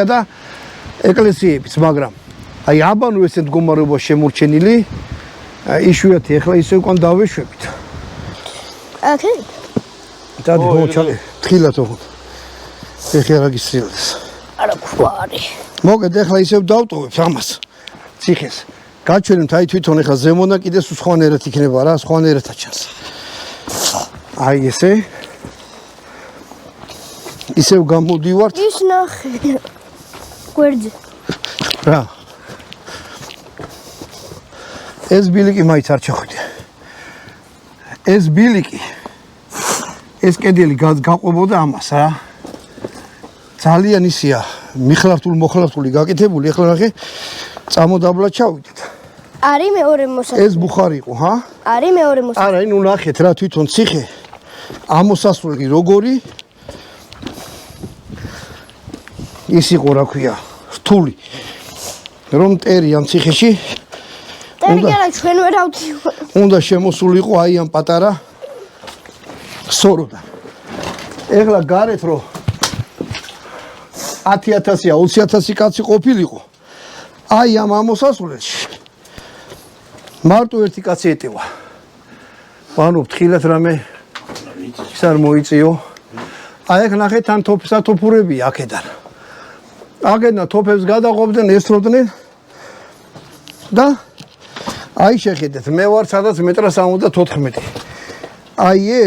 და ეკლესიებიც, მაგრამ აი აბანო ესე მდგომარეობა შემორჩენილი, იშვიათი ახლა ისე უკან დავეშვებით. აკე? დადი მოჩალე, თხილად ოღონდ. ეხლა რა გისწრებს? არა გვარი. მოგეთ ახლა ისევ დავტოვებ ამას. ციხეს. გაჩვენებთ აი თვითონ ახლა ზემონა კიდე სხვანაირად იქნება რა, სხვანაირად აჩანს. აი ესე. ისევ გამოდივართ. ის ნახე. გვერდზე. რა. ეს ბილიკი მაინც არ ჩახვიდე. ეს ბილიკი ეს კედელი გაყვებოდა ამას რა. ძალიან ისია მიხლართული გაკეთებული, ახლა ნახე წამოდაბლა ჩავიდეთ. არის მეორე მოსასვლელი. ეს ბუხარი იყო, ხა? არის მეორე მოსასვლელი. არა, ნუ ნახეთ რა თვითონ ციხე. ამოსასვლელი როგორი? ის იყო რა ქვია, რთული. რომ ტერი ამ ციხეში ტერი არა ჩვენ ვერ ავდივარ. უნდა შემოსულიყო აი ამ პატარა სოროდან. ეხლა გარეთ რო 10,000-ია 20,000 კაცი ყოფილიყო. აი ამ ამოსასვლელში მარტო ერთი კაცი ეტევა. ანუ ფრთხილად რამე ის არ მოიწიო. აი აქ ნახეთ თან თოფურები აქედან. აქედან თოფებს გადაყოფდნენ, ესროდნენ და აი შეხედეთ, მე ვარ სადაც მეტრა 74. აი ეს